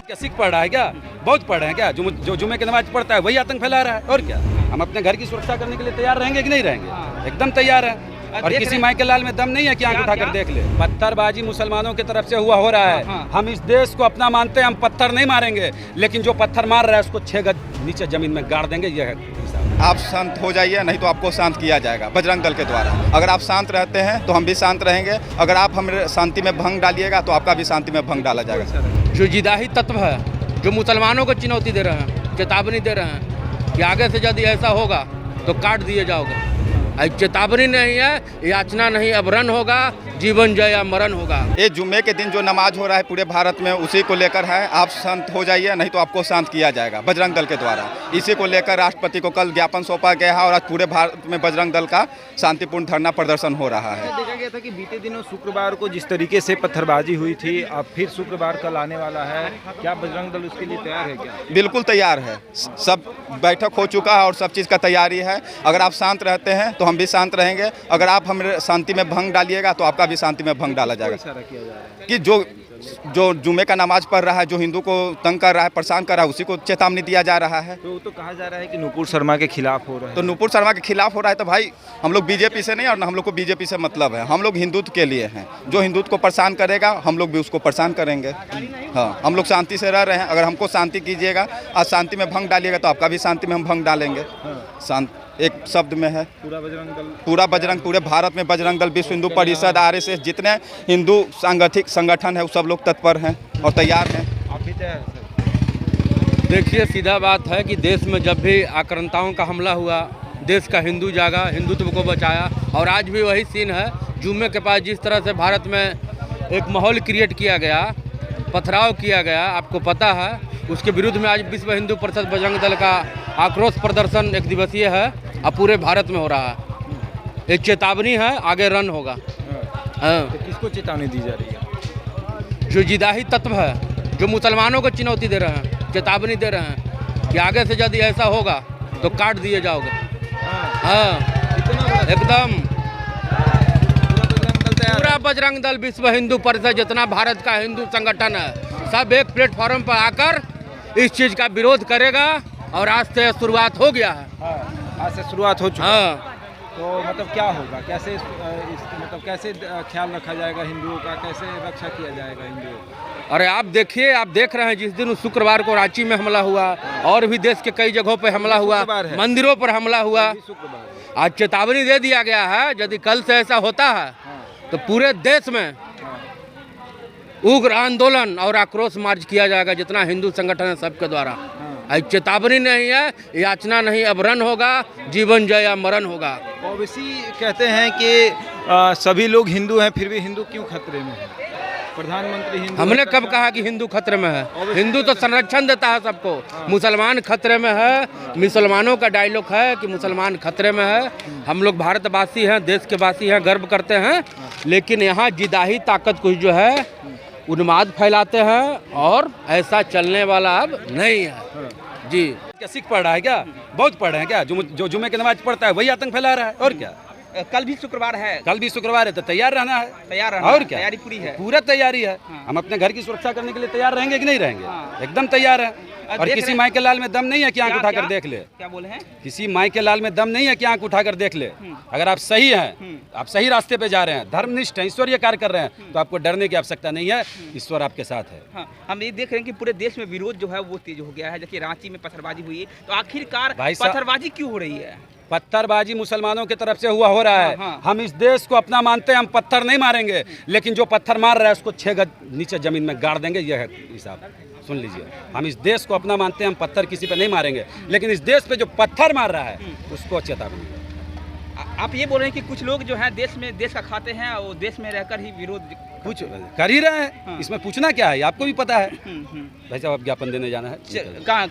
क्या सिख पढ़ रहा है क्या? बहुत पढ़ रहे हैं क्या? जो जुमे की नमाज पढ़ता है वही आतंक फैला रहा है। और क्या, हम अपने घर की सुरक्षा करने के लिए तैयार रहेंगे कि नहीं रहेंगे? एकदम तैयार हैं। और किसी माई के लाल में दम नहीं है कि आंख उठा कर देख ले। पत्थरबाजी मुसलमानों की तरफ से हो रहा है। हम इस देश को अपना मानते हैं, हम पत्थर नहीं मारेंगे, लेकिन जो पत्थर मार रहा है उसको 6 गज नीचे जमीन में गाड़ देंगे। यह है। आप शांत हो जाइए, नहीं तो आपको शांत किया जाएगा बजरंग दल के द्वारा। अगर आप शांत रहते हैं तो हम भी शांत रहेंगे, अगर आप हमें शांति में भंग डालिएगा तो आपका भी शांति में भंग डाला जाएगा। जो जिदाही तत्व है, जो मुसलमानों को चुनौती दे रहे हैं, चेतावनी दे रहे हैं कि आगे से यदि ऐसा होगा तो काट दिए जाओगे। चेतावनी नहीं है, याचना नहीं, अब रन होगा, जीवन जय या मरण होगा। ये जुम्मे के दिन जो नमाज हो रहा है पूरे भारत में, उसी को लेकर है। आप शांत हो जाइए, नहीं तो आपको शांत किया जाएगा बजरंग दल के द्वारा। इसी को लेकर राष्ट्रपति को कल ज्ञापन सौंपा गया है और आज पूरे भारत में बजरंग दल का शांतिपूर्ण धरना प्रदर्शन हो रहा है। देखा गया था कि बीते दिनों शुक्रवार को जिस तरीके से पत्थरबाजी हुई थी, अब फिर शुक्रवार कल आने वाला है, क्या बजरंग दल उसके लिए तैयार है क्या? बिल्कुल तैयार है, सब बैठक हो चुका है और सब चीज़ का तैयारी है। अगर आप शांत रहते हैं तो हम भी शांत रहेंगे, अगर आप हमें शांति में भंग डालिएगा तो आपका भी शांति में भंग डाला जाएगा। इशारा किया जा रहा है कि जो जुमे का नमाज पढ़ रहा है, जो हिंदू को तंग कर रहा है, परेशान कर रहा है, उसी को चेतावनी दिया जा रहा है। तो कहा जा रहा है कि नुपुर शर्मा के खिलाफ हो रहा है। तो नुपुर शर्मा के खिलाफ हो रहा है तो भाई हम लोग बीजेपी से नहीं, और हम लोग को बीजेपी से मतलब है। हम लोग हिंदुत्व के लिए हैं, जो हिंदुत्व को परेशान करेगा हम लोग भी उसको परेशान करेंगे। हाँ, हम लोग शांति से रह रहे हैं, अगर हमको शांति कीजिएगा, आज शांति में भंग डालिएगा तो आपका भी शांति में हम भंग डालेंगे। शांत एक शब्द में है पूरा बजरंग, पूरे भारत में बजरंग दल, विश्व हिंदू परिषद, RSS, जितने हिंदू सांगठनिक संगठन है वो सब लोग तत्पर हैं और तैयार हैं। आप भी तैयार हैं सर? देखिए, सीधा बात है कि देश में जब भी आक्रांताओं का हमला हुआ, देश का हिंदू जागा, हिंदुत्व को बचाया, और आज भी वही सीन है। जुम्मे के पास जिस तरह से भारत में एक माहौल क्रिएट किया गया, पथराव किया गया, आपको पता है, उसके विरुद्ध में आज विश्व हिंदू परिषद बजरंग दल का आक्रोश प्रदर्शन 1 दिवसीय है, अब पूरे भारत में हो रहा है। एक चेतावनी है, आगे रन होगा। तो किसको चेतावनी दी जा रही है? जो जिदाही तत्व है, जो मुसलमानों को चुनौती दे रहे हैं, चेतावनी दे रहे हैं कि आगे से यदि ऐसा होगा तो काट दिए जाओगे। हाँ, एकदम पूरा बजरंग दल, विश्व हिंदू परिषद, जितना भारत का हिंदू संगठन है, सब एक प्लेटफॉर्म पर आकर इस चीज़ का विरोध करेगा। और आज से शुरुआत हो गया है। आज से शुरुआत हो चुकी है। हाँ, तो मतलब क्या होगा, कैसे मतलब कैसे ख्याल रखा जाएगा हिंदुओं का, कैसे रक्षा किया जाएगा हिंदुओं का? अरे आप देखिए, आप देख रहे हैं, जिस दिन शुक्रवार को रांची में हमला हुआ और भी देश के कई जगहों पर हमला हुआ, मंदिरों पर हमला हुआ। आज चेतावनी दे दिया गया है, यदि कल से ऐसा होता है तो पूरे देश में उग्र आंदोलन और आक्रोश मार्च किया जाएगा, जितना हिंदू संगठन है सबके द्वारा। चेतावनी नहीं है, याचना नहीं, अब रन होगा, जीवन जय या मरण होगा। ओवैसी कहते हैं कि सभी लोग हिंदू हैं, फिर भी हिंदू क्यों खतरे में है? प्रधानमंत्री हिंदू। हमने कब कहा कि हिंदू खतरे में है? हिंदू तो संरक्षण देता है सबको। मुसलमान खतरे में है, मुसलमानों का डायलॉग है कि मुसलमान खतरे में है। हम लोग भारतवासी हैं, देश के वासी हैं, गर्व करते हैं, लेकिन यहाँ जिदाही ताकत कुछ जो है उन्माद फैलाते हैं, और ऐसा चलने वाला अब नहीं है जी। क्या सिख पढ़ रहा है क्या? बहुत पढ़ रहे हैं क्या? जो जुमे की नमाज पढ़ता है वही आतंक फैला रहा है। और क्या, कल भी शुक्रवार है। कल भी शुक्रवार है तो तैयार रहना है। तैयार रहना और है, क्या, तैयारी पूरी है। पूरा तैयारी है। हम अपने घर की सुरक्षा करने के लिए तैयार रहेंगे कि नहीं रहेंगे? एकदम तैयार है। और किसी माई के लाल में दम नहीं है कि आंख उठाकर देख ले। क्या बोले हैं? किसी माई के लाल में दम नहीं है कि आंख उठाकर देख ले। अगर आप सही हैं, आप सही रास्ते पे जा रहे हैं, धर्मनिष्ठ हैं, ईश्वरीय कार्य कर रहे हैं, तो आपको डरने की आवश्यकता नहीं है। ईश्वर आपके साथ है। हाँ, हम ये देख रहे हैं कि पूरे देश में विरोध जो है वो तेज हो गया है। देखिए, रांची में पत्थरबाजी हुई, तो आखिरकार पत्थरबाजी क्यों हो रही है? पत्थरबाजी मुसलमानों की तरफ से हो रहा है। हम इस देश को अपना मानते हैं, हम पत्थर नहीं मारेंगे, लेकिन जो पत्थर मार रहा है उसको 6 गज नीचे जमीन में गाड़ देंगे। यह है हिसाब, सुन लीजिए। हम इस देश को अपना मानते हैं, हम पत्थर किसी पे नहीं मारेंगे, लेकिन इस देश पे जो पत्थर मार रहा है उसको चेतावनी। आप ये बोल रहे हैं कि कुछ लोग जो है देश का खाते हैं, वो देश में रहकर ही विरोध कुछ कर ही रहे हैं। इसमें पूछना क्या है, आपको भी पता है। भाई साहब, आप ज्ञापन देने जाना है। कहाँ